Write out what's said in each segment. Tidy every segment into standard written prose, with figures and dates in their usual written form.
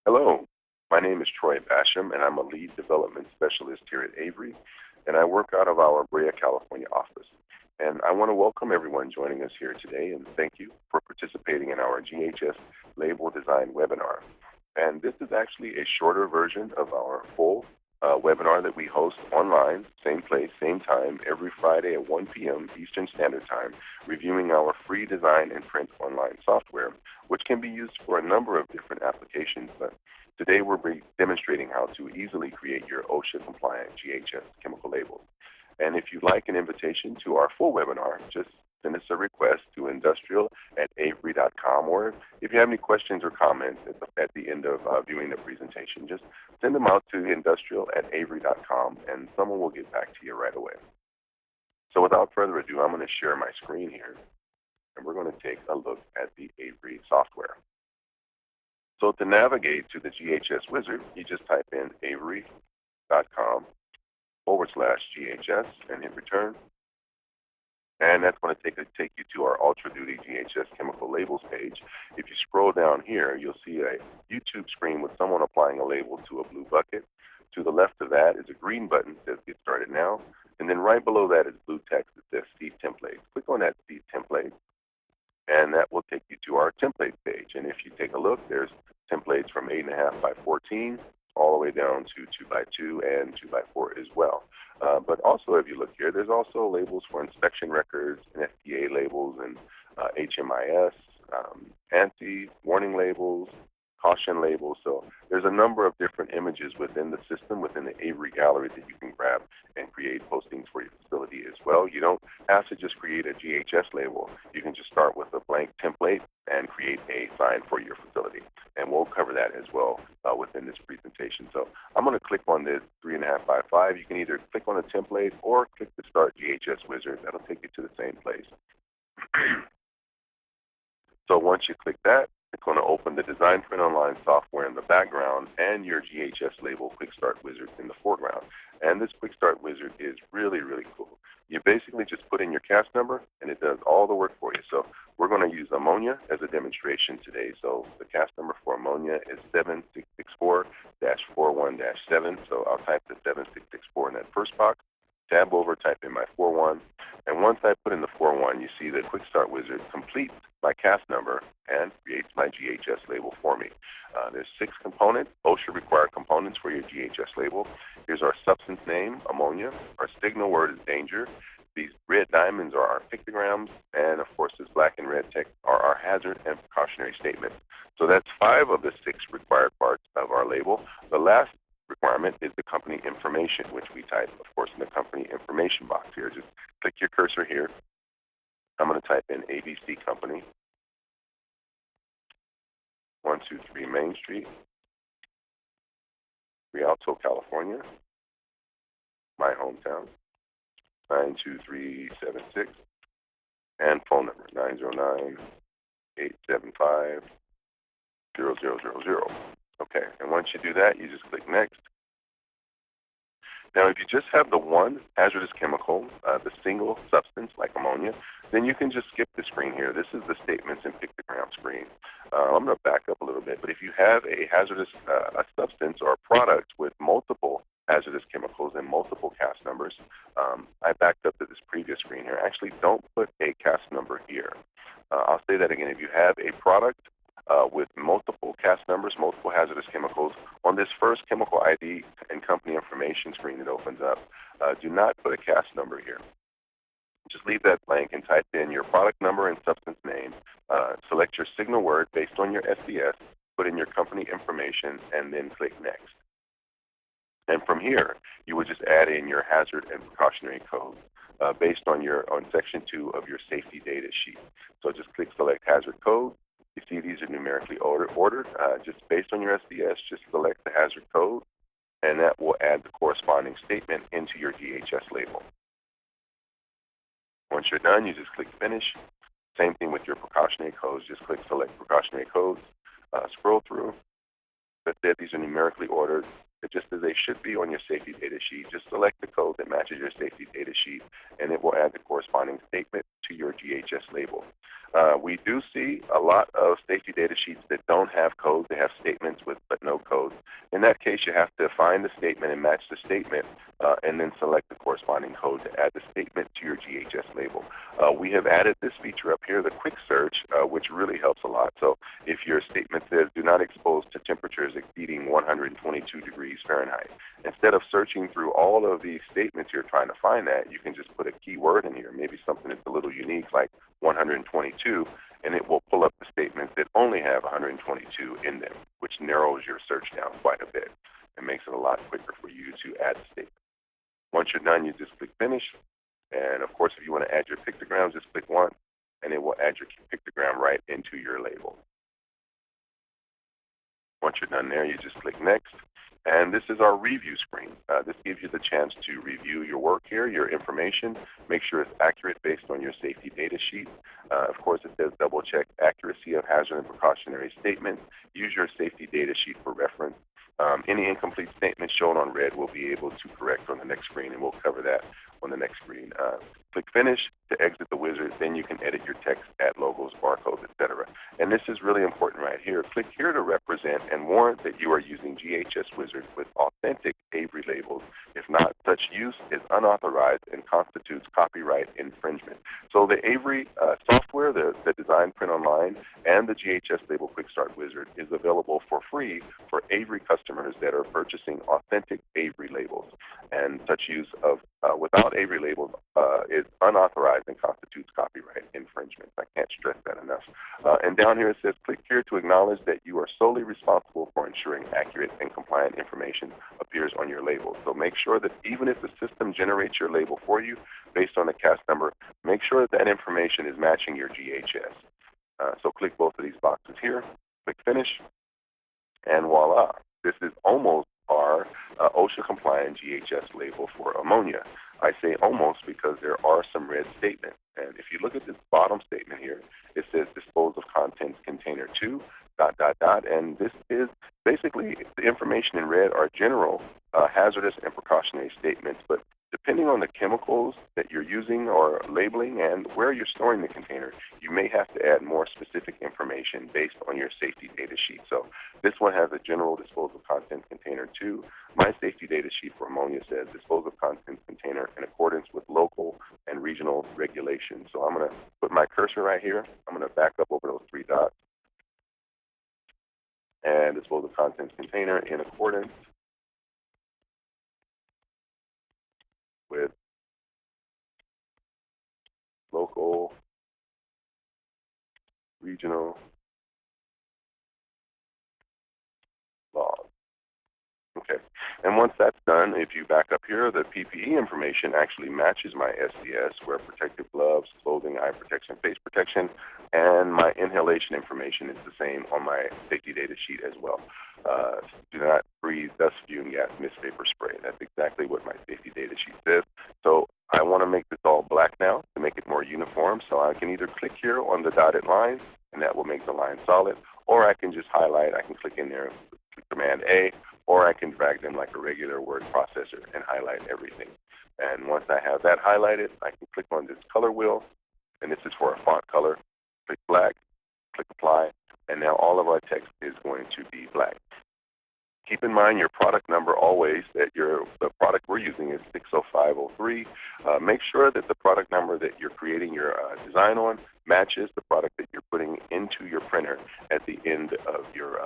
Hello, my name is Troy Basham, and I'm a lead development specialist here at Avery, and I work out of our Brea, California office. And I want to welcome everyone joining us here today, and thank you for participating in our GHS label design webinar. And this is actually a shorter version of our full webinar that we host online, same place, same time, every Friday at 1 p.m. Eastern Standard Time, reviewing our free design and print online software, which can be used for a number of different applications. But today we're demonstrating how to easily create your OSHA-compliant GHS chemical labels. And if you'd like an invitation to our full webinar, just send us a request to industrial@avery.com, or if you have any questions or comments at the end of viewing the presentation, just send them out to industrial@avery.com, and someone will get back to you right away. So without further ado, I'm going to share my screen here, and we're going to take a look at the Avery software. So to navigate to the GHS wizard, you just type in avery.com/GHS and hit return. And that's going to take you to our Ultra Duty GHS chemical labels page. If you scroll down here, you'll see a YouTube screen with someone applying a label to a blue bucket. To the left of that is a green button that says Get Started Now. And then right below that is blue text that says Seed Template. Click on that Seed Template, and that will take you to our template page. And if you take a look, there's templates from 8.5 by 14 all the way down to 2 by 2 and 2 by 4 as well. But also, if you look here, there's also labels for inspection records and FDA labels and HMIS, ANSI, warning labels, caution labels. So there's a number of different images within the system, within the Avery gallery, that you can grab and create postings for your facility as well. You don't have to just create a GHS label. You can just start with a blank template and create a sign for your facility. And we'll cover that as well within this presentation. So I'm going to click on this 3.5 by 5. You can either click on a template or click the Start GHS Wizard. That'll take you to the same place. So once you click that, it's going to open the Design Print Online software in the background and your GHS label Quick Start Wizard in the foreground. And this Quick Start Wizard is really, really cool. You basically just put in your cast number, and it does all the work for you. So we're going to use ammonia as a demonstration today. So the cast number for ammonia is 7664-41-7. So I'll type the 7664 in that first box. Tab over, type in my 41, and once I put in the 41, you see the Quick Start Wizard completes my cast number and creates my GHS label for me. There's 6 components, OSHA required components for your GHS label. Here's our substance name, ammonia. Our signal word is danger. These red diamonds are our pictograms, and of course this black and red text are our hazard and precautionary statements. So that's 5 of the 6 required parts of our label. The last requirement is the company information, which we type, of course, in the company information box here. Just click your cursor here. I'm going to type in ABC Company, 123 Main Street, Rialto, California, my hometown, 92376, and phone number 909-875-0000. Okay, and once you do that, you just click Next. Now, if you just have the one hazardous chemical, the single substance like ammonia, then you can just skip the screen here. This is the statements and pictogram screen. I'm going to back up a little bit, but if you have a hazardous a substance or a product with multiple hazardous chemicals and multiple cast numbers, I backed up to this previous screen here. Actually, don't put a cast number here. I'll say that again. If you have a product with multiple cast numbers, multiple hazardous chemicals, on this first chemical ID and company information screen that opens up, do not put a cast number here. Just leave that blank and type in your product number and substance name. Select your signal word based on your SDS, put in your company information, and then click Next. And from here, you would just add in your hazard and precautionary code based on section 2 of your safety data sheet. So just click Select Hazard Code. You see these are numerically ordered. Just based on your SDS, just select the hazard code, and that will add the corresponding statement into your GHS label. Once you're done, you just click Finish. Same thing with your precautionary codes. Just click Select Precautionary Codes. Scroll through. As I said, these are numerically ordered, just as they should be on your safety data sheet. Just select the code that matches your safety data sheet, and it will add the corresponding statement to your GHS label. We do see a lot of safety data sheets that don't have codes. They have statements with but no codes. In that case, you have to find the statement and match the statement, and then select the corresponding code to add the statement to your GHS label. We have added this feature up here, the quick search, which really helps a lot. So if your statement says, do not expose to temperatures exceeding 122 degrees Fahrenheit, instead of searching through all of these statements you're trying to find that, you can just put a keyword in here, maybe something that's a little unique like 122, and it will pull up the statements that only have 122 in them, which narrows your search down quite a bit and makes it a lot quicker for you to add the statement. Once you're done, you just click Finish. And of course, if you want to add your pictograms, just click once, and it will add your pictogram right into your label. Once you're done there, you just click Next. And this is our review screen. This gives you the chance to review your work here, your information, make sure it's accurate based on your safety data sheet. Of course, it says double check accuracy of hazard and precautionary statements. Use your safety data sheet for reference. Any incomplete statements shown on red will be able to correct on the next screen, and we'll cover that on the next screen. Click Finish to exit the wizard. Then you can edit your text, add logos, barcodes, etc. And this is really important right here. Click here to represent and warrant that you are using GHS Wizard with authentic Avery labels. If not, such use is unauthorized and constitutes copyright infringement. So the Avery software, the Design Print Online, and the GHS Label Quick Start Wizard is available for free for Avery customers that are purchasing authentic Avery labels. And such use of without Avery labels is unauthorized and constitutes copyright infringement. I can't stress that enough. And down here it says, click here to acknowledge that you are solely responsible for ensuring accurate and compliant information appears on your label. So make sure that even if the system generates your label for you based on the CAS number, make sure that that information is matching your GHS. So click both of these boxes here, click Finish, and voila. This is almost our OSHA compliant GHS label for ammonia. I say almost because there are some red statements. And if you look at this bottom statement here, it says dispose of contents container 2, ... And this is basically the information in red are general hazardous and precautionary statements. But depending on the chemicals that you're using or labeling and where you're storing the container, you may have to add more specific information based on your safety data sheet. So this one has a general dispose of contents container 2. My safety data sheet for ammonia says dispose of contents container in accordance with local and regional regulations. So I'm going to put my cursor right here. I'm going to back up over those 3 dots and dispose of contents container in accordance with local, regional laws. Okay, and once that's done, if you back up here, the PPE information actually matches my SDS, wear protective gloves, clothing, eye protection, face protection, and my inhalation information is the same on my safety data sheet as well. Do not breathe dust, fume gas, mist, vapor spray. That's exactly what my safety data sheet says. So I want to make this all black now to make it more uniform. So I can either click here on the dotted line, and that will make the line solid, or I can just highlight. I can click in there, click Command A, or I can drag them like a regular word processor and highlight everything. And once I have that highlighted, I can click on this color wheel, and this is for a font color. Click black, click apply, and now all of our text is going to be black. Keep in mind your product number always, that the product we're using is 60503. Make sure that the product number that you're creating your design on matches the product that you're putting into your printer at the end of your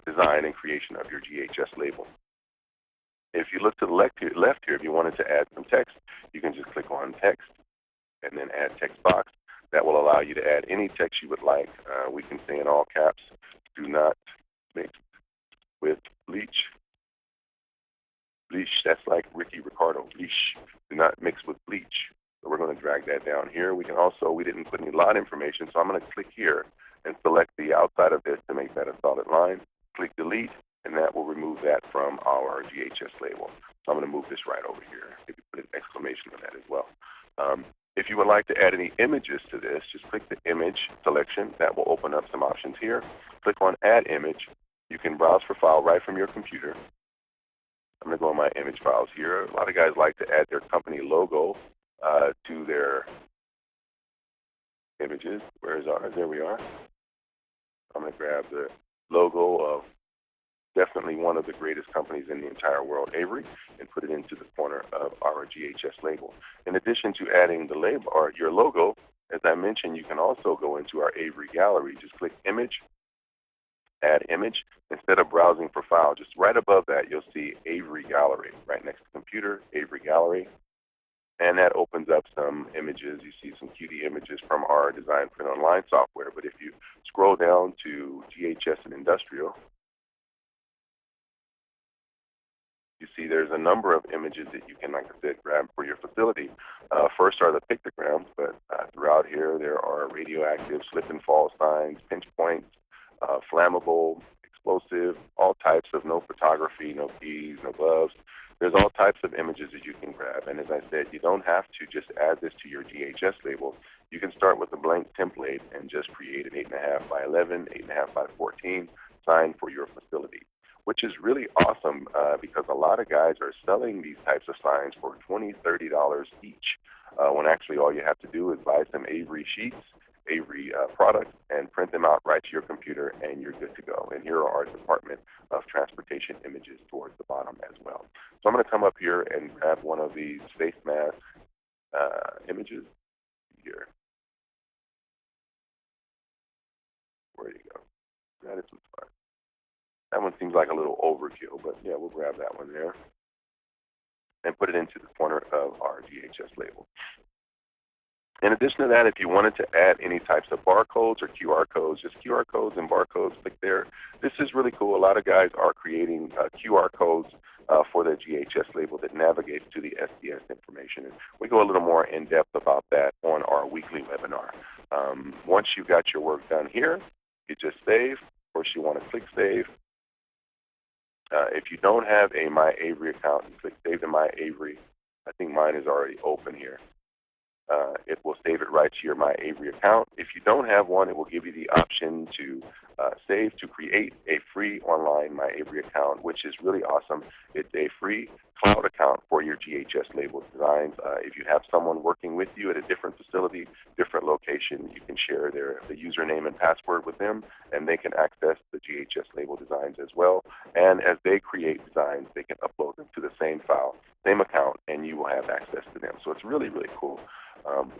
design and creation of your GHS label. If you look to the left here, if you wanted to add some text, you can just click on text and then add text box. That will allow you to add any text you would like. We can say in all caps, do not mix with bleach. Bleach, that's like Ricky Ricardo. Bleach, do not mix with bleach. So we're going to drag that down here. We didn't put any lot information, so I'm going to click here and select the outside of this to make that a solid line. Click delete, and that will remove that from our GHS label. So I'm going to move this right over here. Maybe put an exclamation on that as well. If you would like to add any images to this, just click the image selection. That will open up some options here. Click on add image. You can browse for file right from your computer. I'm going to go on my image files here. A lot of guys like to add their company logo to their images. Where is ours? There we are. I'm going to grab the logo of definitely one of the greatest companies in the entire world, Avery, and put it into the corner of our GHS label. In addition to adding the label or your logo, as I mentioned, you can also go into our Avery gallery. Just click Image, Add Image. Instead of browsing for file, just right above that, you'll see Avery Gallery. Right next to Computer, Avery Gallery. And that opens up some images. You see some cutie images from our Design Print Online software. But if you scroll down to GHS and Industrial, you see there's a number of images that you can, like I said, grab for your facility. First are the pictograms, but throughout here there are radioactive, slip and fall signs, pinch points, flammable, explosive, all types of no photography, no keys, no gloves. There's all types of images that you can grab. And as I said, you don't have to just add this to your GHS label. You can start with a blank template and just create an 8.5 by 11, 8.5 by 14 sign for your facility, which is really awesome because a lot of guys are selling these types of signs for $20, $30 each, when actually all you have to do is buy some Avery sheets, Avery products, and print them out right to your computer, and you're good to go. And here are our Department of Transportation images towards the bottom as well. So I'm going to come up here and grab one of these face mask images here. Where do you go? That is some fun. That one seems like a little overkill, but yeah, we'll grab that one there and put it into the corner of our GHS label. In addition to that, if you wanted to add any types of barcodes or QR codes, just QR codes and barcodes, click there. This is really cool. A lot of guys are creating QR codes for their GHS label that navigates to the SDS information. And we go a little more in depth about that on our weekly webinar. Once you've got your work done here, you just save. Of course, you want to click Save. If you don't have a My Avery account, you click Save to My Avery. I think mine is already open here. It will save it right to your My Avery account. If you don't have one, it will give you the option to save to create a free online My Avery account, which is really awesome. It's a free cloud account for your GHS label designs. If you have someone working with you at a different facility, different location, you can share the username and password with them, and they can access the GHS label designs as well. And as they create designs, they can upload them to the same file, same account, and you will have access to them. So it's really, really cool.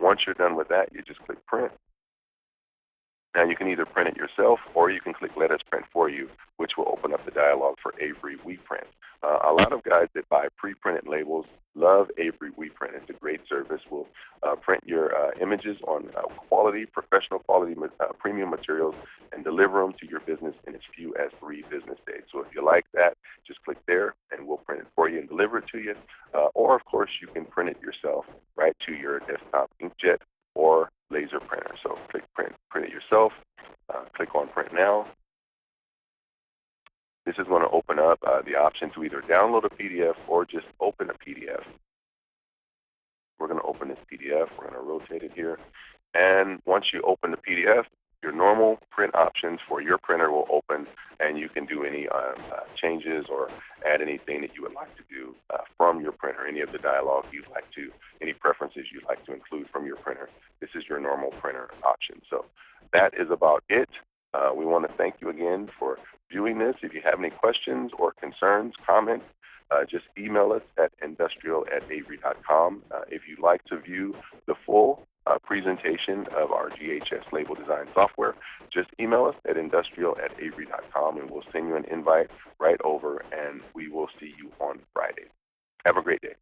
Once you're done with that, you just click Print. Now you can either print it yourself or you can click Let Us Print For You, which will open up the dialog for Avery WePrint. A lot of guys that buy pre-printed labels love Avery WePrint. It's a great service. We'll print your images on quality, professional quality premium materials and deliver them to your business in as few as 3 business days. So if you like that, just click there and we'll print it for you and deliver it to you. Or of course you can print it yourself right to your desktop inkjet or laser printer. So click Print it yourself. Click on Print Now. This is going to open up the option to either download a PDF or just open a PDF. We're going to open this PDF. We're going to rotate it here. And once you open the PDF, your normal print options for your printer will open, and you can do any changes or add anything that you would like to do from your printer, any of the dialogue you'd like to, any preferences you'd like to include from your printer. This is your normal printer option. So that is about it. We want to thank you again for viewing this. If you have any questions or concerns, comments, just email us at industrial@avery.com. If you'd like to view the full presentation of our GHS label design software, just email us at industrial@avery.com and we'll send you an invite right over, and we will see you on Friday. Have a great day.